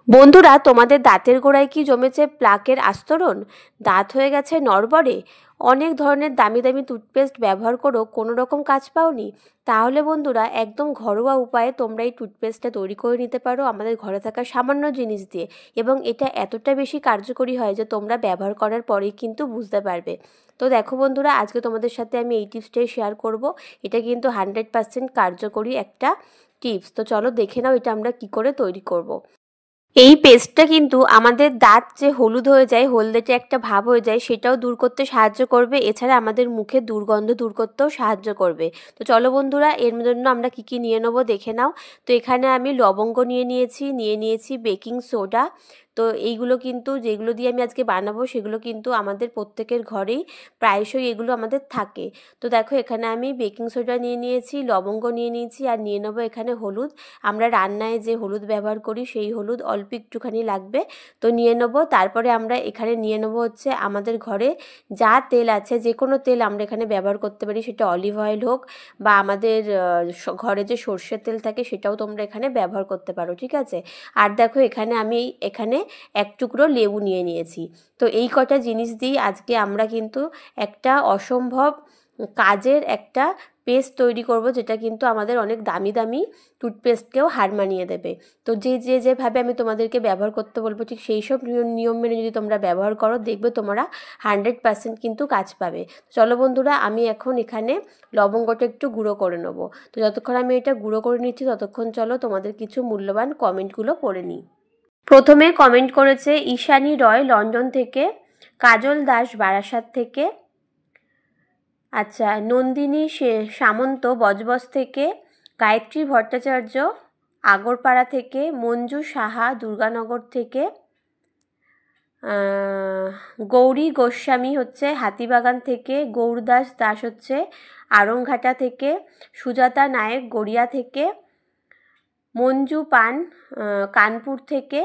বন্ধুরা, তোমাদের দাঁতের গোড়ায় কি জমেছে প্লাকের আস্তরণ? দাঁত হয়ে গেছে নড়বড়ে? অনেক ধরনের দামি দামি টুথপেস্ট ব্যবহার করেও কোনো রকম কাজ পাওনি? তাহলে বন্ধুরা, একদম ঘরোয়া উপায়ে তোমরা এই টুথপেস্টটা তৈরি করে নিতে পারো আমাদের ঘরে থাকা সামান্য জিনিস দিয়ে। এবং এটা এতটা বেশি কার্যকরী হয় যে তোমরা ব্যবহার করার পরেই কিন্তু বুঝতে পারবে। তো দেখো বন্ধুরা, আজকে তোমাদের সাথে আমি এই টিপসটাই শেয়ার করব। এটা কিন্তু 100% কার্যকরী একটা টিপস। তো চলো দেখে নাও এটা আমরা কি করে তৈরি করব। এই পেস্টটা কিন্তু আমাদের দাঁত যে হলুদ হয়ে যায়, হলদেটে একটা ভাব হয়ে যায়, সেটাও দূর করতে সাহায্য করবে। এছাড়া আমাদের মুখে দুর্গন্ধ দূর করতেও সাহায্য করবে। তো চলো বন্ধুরা, এর জন্য আমরা কি কি নিয়ে নেবো দেখে নাও। তো এখানে আমি লবঙ্গ নিয়ে নিয়েছি বেকিং সোডা। তো এইগুলো কিন্তু যেগুলো দিয়ে আমি আজকে বানাবো সেগুলো কিন্তু আমাদের প্রত্যেকের ঘরেই প্রায়শই এগুলো আমাদের থাকে। তো দেখো, এখানে আমি বেকিং সোডা নিয়ে নিয়েছি, লবঙ্গ নিয়ে নিয়েছি, আর নিয়ে নেবো এখানে হলুদ। আমরা রান্নায় যে হলুদ ব্যবহার করি সেই হলুদ অল্প একটুখানি লাগবে। তো নিয়ে নেবো। তারপরে আমরা এখানে নিয়ে নেবো হচ্ছে আমাদের ঘরে যা তেল আছে, যে কোনো তেল আমরা এখানে ব্যবহার করতে পারি, সেটা অলিভ অয়েল হোক বা আমাদের ঘরে যে সর্ষের তেল থাকে সেটাও তোমরা এখানে ব্যবহার করতে পারো, ঠিক আছে। আর দেখো, এখানে এক টুকরো লেবু নিয়ে নিয়েছি। তো এই কটা জিনিস দিয়েই আজকে আমরা কিন্তু একটা অসম্ভব কাজের একটা পেস্ট তৈরি করব, যেটা কিন্তু আমাদের অনেক দামি দামি টুথপেস্টকেও হার মানিয়ে দেবে। তো যেভাবে আমি তোমাদেরকে ব্যবহার করতে বলবো, ঠিক সেই সব নিয়ম মেনে যদি তোমরা ব্যবহার করো, দেখবে তোমরা 100% কিন্তু কাজ পাবে। চলো বন্ধুরা, আমি এখন এখানে লবঙ্গটা একটু গুঁড়ো করে নেবো। তো যতক্ষণ আমি এটা গুঁড়ো করে নিচ্ছি, ততক্ষণ চলো তোমাদের কিছু মূল্যবান কমেন্টগুলো পড়ে নিই। প্রথমে কমেন্ট করেছে ঈশানী রয় লন্ডন থেকে, কাজল দাস বারাসাত থেকে, আচ্ছা নন্দিনী সামন্ত বজবজ থেকে, গায়ত্রী ভট্টাচার্য আগরপাড়া থেকে, মঞ্জু সাহা দুর্গানগর থেকে, গৌরী গোস্বামী হচ্ছে হাতিবাগান থেকে, গৌরদাস দাস হচ্ছে আড়ংঘাটা থেকে, সুজাতা নায়েক গড়িয়া থেকে, মঞ্জু পান কানপুর থেকে,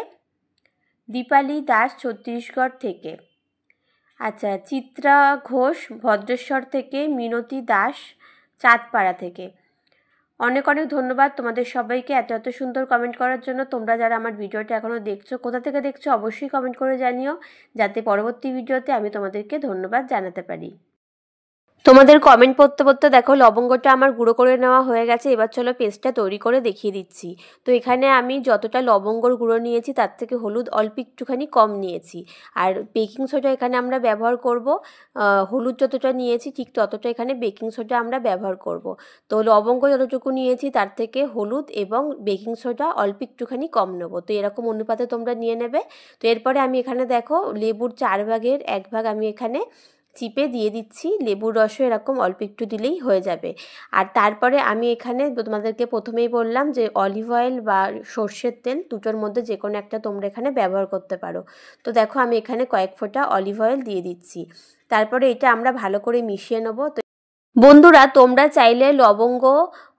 দীপালি দাস ছত্তিশগড় থেকে, আচ্ছা চিত্রা ঘোষ ভদ্রেশ্বর থেকে, মিনতি দাস চাঁদপাড়া থেকে। অনেক অনেক ধন্যবাদ তোমাদের সবাইকে এত এত সুন্দর কমেন্ট করার জন্য। তোমরা যারা আমার ভিডিওটা এখনও দেখছো, কোথা থেকে দেখছো অবশ্যই কমেন্ট করে জানিও, যাতে পরবর্তী ভিডিওতে আমি তোমাদেরকে ধন্যবাদ জানাতে পারি। তোমাদের কমেন্ট পড়তে পড়তে দেখো লবঙ্গটা আমার গুঁড়ো করে নেওয়া হয়ে গেছে। এবার চলো পেস্টটা তৈরি করে দেখিয়ে দিচ্ছি। তো এখানে আমি যতটা লবঙ্গর গুঁড়ো নিয়েছি তার থেকে হলুদ অল্প একটুখানি কম নিয়েছি। আর বেকিং সোডা এখানে আমরা ব্যবহার করব, হলুদ যতটা নিয়েছি ঠিক ততটা এখানে বেকিং সোডা আমরা ব্যবহার করব। তো লবঙ্গ যতটুকু নিয়েছি তার থেকে হলুদ এবং বেকিং সোডা অল্প একটুখানি কম নেবো। তো এরকম অনুপাতে তোমরা নিয়ে নেবে। তো এরপরে আমি এখানে দেখো লেবুর 4 ভাগের 1 ভাগ আমি এখানে চিপে দিয়ে দিচ্ছি। লেবুর রসও এরকম অল্প একটু দিলেই হয়ে যাবে। আর তারপরে আমি এখানে তোমাদেরকে প্রথমেই বললাম যে অলিভ অয়েল বা সর্ষের তেল দুটোর মধ্যে যে কোনো একটা তোমরা এখানে ব্যবহার করতে পারো। তো দেখো আমি এখানে কয়েক ফোঁটা অলিভ অয়েল দিয়ে দিচ্ছি। তারপরে এটা আমরা ভালো করে মিশিয়ে নেবো। তো বন্ধুরা, তোমরা চাইলে লবঙ্গ,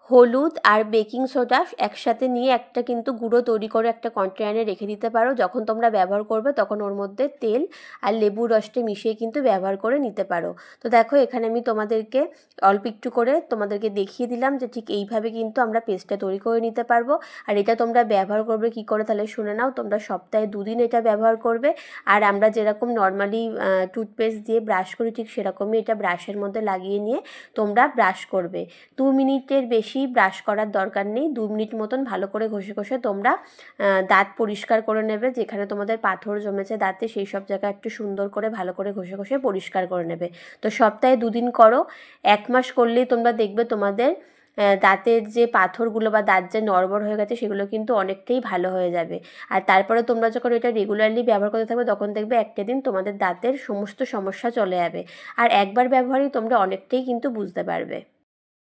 হলুদ আর বেকিং সোডা একসাথে নিয়ে একটা কিন্তু গুঁড়ো তৈরি করে একটা কন্টেনারে রেখে দিতে পারো। যখন তোমরা ব্যবহার করবে তখন ওর মধ্যে তেল আর লেবুর রসটা মিশিয়ে কিন্তু ব্যবহার করে নিতে পারো। তো দেখো এখানে আমি তোমাদেরকে অল্প একটু করে তোমাদেরকে দেখিয়ে দিলাম যে ঠিক এইভাবে কিন্তু আমরা পেস্টটা তৈরি করে নিতে পারবো। আর এটা তোমরা ব্যবহার করবে কি করে তাহলে শুনে নাও। তোমরা সপ্তাহে 2 দিন এটা ব্যবহার করবে। আর আমরা যেরকম নর্মালি টুথপেস্ট দিয়ে ব্রাশ করি, ঠিক সেরকমই এটা ব্রাশের মধ্যে লাগিয়ে নিয়ে তোমরা ব্রাশ করবে। 2 মিনিটের বেশি ব্রাশ করার দরকার নেই। 2 মিনিট মতন ভালো করে ঘষে ঘষে তোমরা দাঁত পরিষ্কার করে নেবে। যেখানে তোমাদের পাথর জমেছে দাঁতে সেই সব জায়গা একটু সুন্দর করে ভালো করে ঘষে ঘষে পরিষ্কার করে নেবে। তো সপ্তাহে 2 দিন করো। 1 মাস করলেই তোমরা দেখবে তোমাদের দাঁতের যে পাথরগুলো বা দাঁত যে নড়বড় হয়ে গেছে সেগুলো কিন্তু অনেকটাই ভালো হয়ে যাবে। আর তারপরে তোমরা যখন এটা রেগুলারলি ব্যবহার করতে থাকবে তখন দেখবে একটা দিন তোমাদের দাঁতের সমস্ত সমস্যা চলে যাবে। আর একবার ব্যবহারই তোমরা অনেকটাই কিন্তু বুঝতে পারবে।